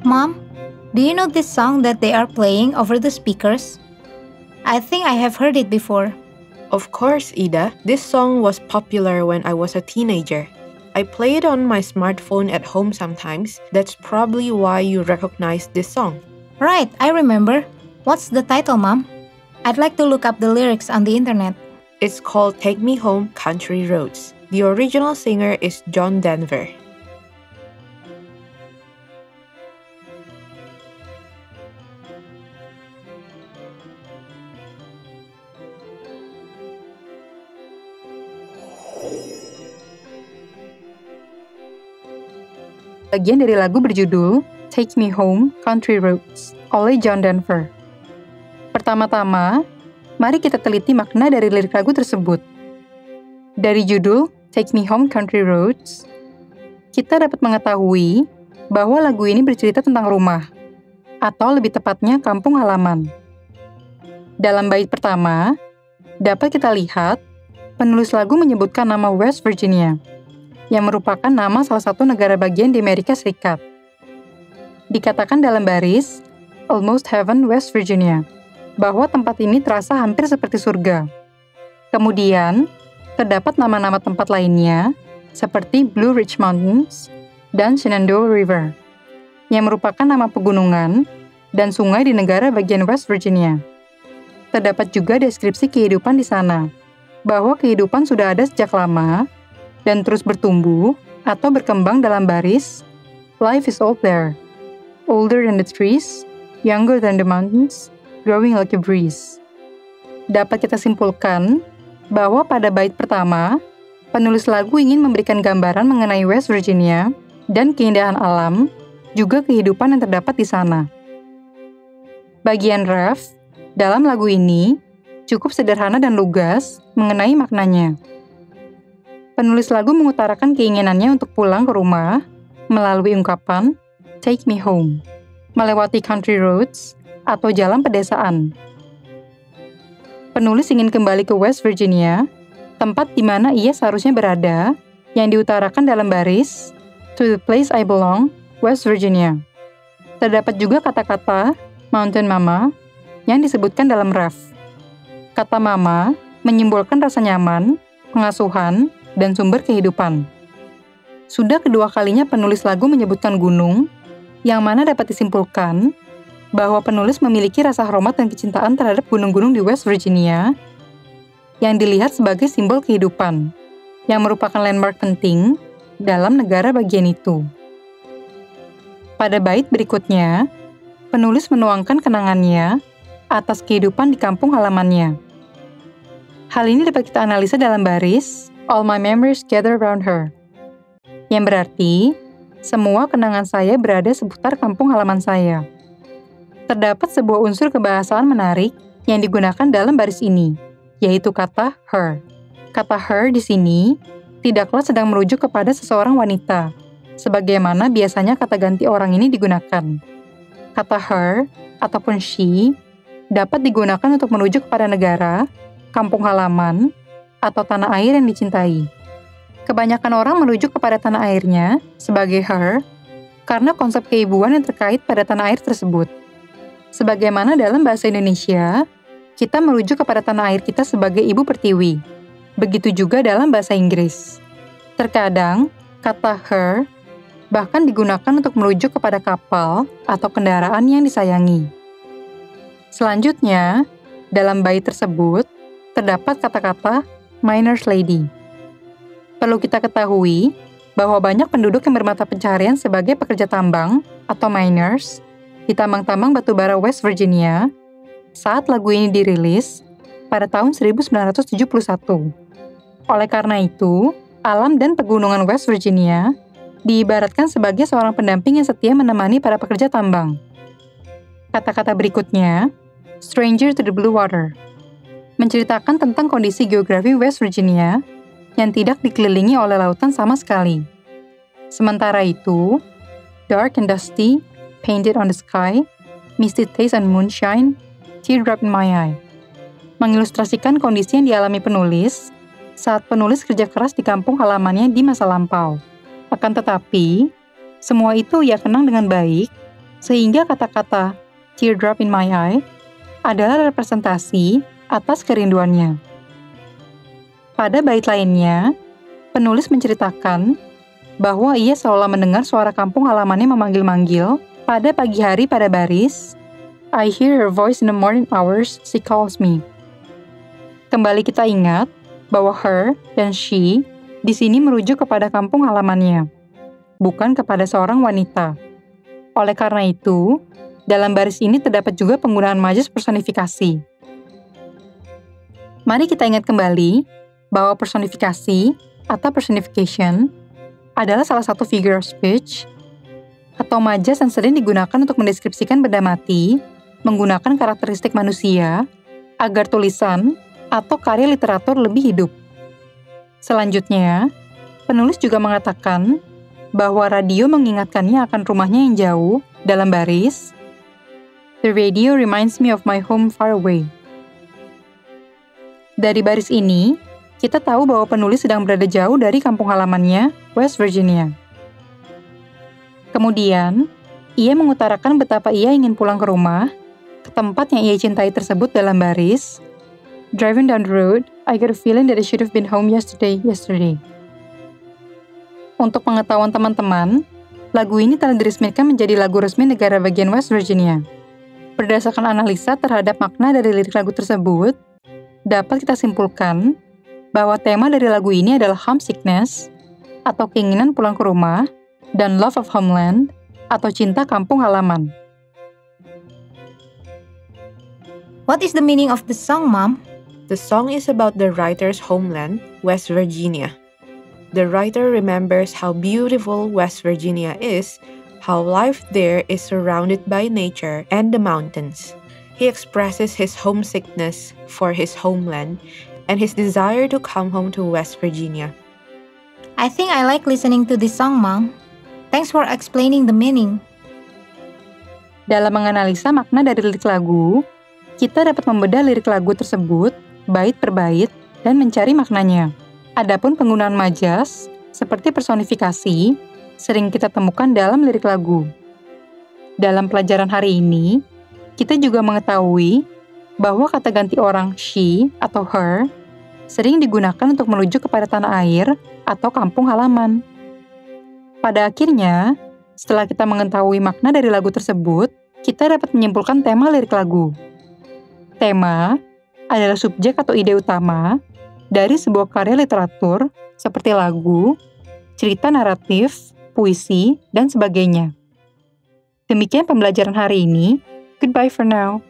Mom, do you know this song that they are playing over the speakers? I think I have heard it before. Of course, Ida. This song was popular when I was a teenager. I play it on my smartphone at home sometimes. That's probably why you recognize this song. Right, I remember. What's the title, Mom? I'd like to look up the lyrics on the internet. It's called Take Me Home, Country Roads. The original singer is John Denver. Bagian dari lagu berjudul Take Me Home, Country Roads oleh John Denver. Pertama-tama, mari kita teliti makna dari lirik lagu tersebut. Dari judul Take Me Home, Country Roads, kita dapat mengetahui bahwa lagu ini bercerita tentang rumah, atau lebih tepatnya kampung halaman. Dalam bait pertama, dapat kita lihat penulis lagu menyebutkan nama West Virginia, yang merupakan nama salah satu negara bagian di Amerika Serikat. Dikatakan dalam baris, Almost Heaven, West Virginia, bahwa tempat ini terasa hampir seperti surga. Kemudian, terdapat nama-nama tempat lainnya, seperti Blue Ridge Mountains dan Shenandoah River, yang merupakan nama pegunungan dan sungai di negara bagian West Virginia. Terdapat juga deskripsi kehidupan di sana, bahwa kehidupan sudah ada sejak lama, dan terus bertumbuh atau berkembang dalam baris, life is old there, older than the trees, younger than the mountains, growing like a breeze. Dapat kita simpulkan bahwa pada bait pertama, penulis lagu ingin memberikan gambaran mengenai West Virginia dan keindahan alam, juga kehidupan yang terdapat di sana. Bagian ref dalam lagu ini cukup sederhana dan lugas mengenai maknanya. Penulis lagu mengutarakan keinginannya untuk pulang ke rumah melalui ungkapan Take Me Home, melewati country roads atau jalan pedesaan. Penulis ingin kembali ke West Virginia, tempat di mana ia seharusnya berada, yang diutarakan dalam baris To the place I belong, West Virginia. Terdapat juga kata-kata Mountain Mama yang disebutkan dalam ref. Kata mama menyimbolkan rasa nyaman, pengasuhan, dan sumber kehidupan. Sudah kedua kalinya penulis lagu menyebutkan gunung, yang mana dapat disimpulkan bahwa penulis memiliki rasa hormat dan kecintaan terhadap gunung-gunung di West Virginia, yang dilihat sebagai simbol kehidupan, yang merupakan landmark penting dalam negara bagian itu. Pada bait berikutnya, penulis menuangkan kenangannya atas kehidupan di kampung halamannya. Hal ini dapat kita analisa dalam baris All my memories gather around her, yang berarti semua kenangan saya berada seputar kampung halaman saya. Terdapat sebuah unsur kebahasaan menarik yang digunakan dalam baris ini, yaitu kata her. Kata her di sini tidaklah sedang merujuk kepada seseorang wanita, sebagaimana biasanya kata ganti orang ini digunakan. Kata her ataupun she dapat digunakan untuk merujuk kepada negara, kampung halaman, atau tanah air yang dicintai. Kebanyakan orang merujuk kepada tanah airnya sebagai her karena konsep keibuan yang terkait pada tanah air tersebut. Sebagaimana dalam bahasa Indonesia, kita merujuk kepada tanah air kita sebagai ibu pertiwi. Begitu juga dalam bahasa Inggris. Terkadang, kata her bahkan digunakan untuk merujuk kepada kapal atau kendaraan yang disayangi. Selanjutnya, dalam bait tersebut, terdapat kata-kata miner's lady. Perlu kita ketahui bahwa banyak penduduk yang bermata pencaharian sebagai pekerja tambang atau miners di tambang-tambang batubara West Virginia saat lagu ini dirilis pada tahun 1971. Oleh karena itu, alam dan pegunungan West Virginia diibaratkan sebagai seorang pendamping yang setia menemani para pekerja tambang. Kata-kata berikutnya, stranger to the blue water, menceritakan tentang kondisi geografi West Virginia yang tidak dikelilingi oleh lautan sama sekali. Sementara itu, dark and dusty, painted on the sky, misty taste and moonshine, teardrop in my eye, mengilustrasikan kondisi yang dialami penulis saat penulis kerja keras di kampung halamannya di masa lampau. Akan tetapi, semua itu ia kenang dengan baik Sehingga kata-kata teardrop in my eye adalah representasi atas kerinduannya. Pada bait lainnya, penulis menceritakan bahwa ia seolah mendengar suara kampung halamannya memanggil-manggil pada pagi hari pada baris, I hear her voice in the morning hours, she calls me. Kembali kita ingat bahwa her dan she di sini merujuk kepada kampung halamannya, bukan kepada seorang wanita. Oleh karena itu, dalam baris ini terdapat juga penggunaan majas personifikasi. Mari kita ingat kembali bahwa personifikasi atau personification adalah salah satu figure of speech atau majas yang sering digunakan untuk mendeskripsikan benda mati menggunakan karakteristik manusia agar tulisan atau karya literatur lebih hidup. Selanjutnya, penulis juga mengatakan bahwa radio mengingatkannya akan rumahnya yang jauh dalam baris, The radio reminds me of my home far away. Dari baris ini, kita tahu bahwa penulis sedang berada jauh dari kampung halamannya, West Virginia. Kemudian, ia mengutarakan betapa ia ingin pulang ke rumah, ke tempat yang ia cintai tersebut dalam baris, Driving down the road, I get a feeling that I should have been home yesterday. Untuk pengetahuan teman-teman, lagu ini telah diresmikan menjadi lagu resmi negara bagian West Virginia. Berdasarkan analisa terhadap makna dari lirik lagu tersebut, dapat kita simpulkan bahwa tema dari lagu ini adalah homesickness, atau keinginan pulang ke rumah, dan love of homeland, atau cinta kampung halaman. What is the meaning of the song, Mom? The song is about the writer's homeland, West Virginia. The writer remembers how beautiful West Virginia is, how life there is surrounded by nature and the mountains. He expresses his homesickness for his homeland and his desire to come home to West Virginia. I think I like listening to this song, Mom. Thanks for explaining the meaning. Dalam menganalisa makna dari lirik lagu, kita dapat membedah lirik lagu tersebut bait per bait dan mencari maknanya. Adapun penggunaan majas, seperti personifikasi, sering kita temukan dalam lirik lagu. Dalam pelajaran hari ini, kita juga mengetahui bahwa kata ganti orang she atau her sering digunakan untuk merujuk kepada tanah air atau kampung halaman. Pada akhirnya, setelah kita mengetahui makna dari lagu tersebut, kita dapat menyimpulkan tema lirik lagu. Tema adalah subjek atau ide utama dari sebuah karya literatur seperti lagu, cerita naratif, puisi, dan sebagainya. Demikian pembelajaran hari ini. Goodbye for now.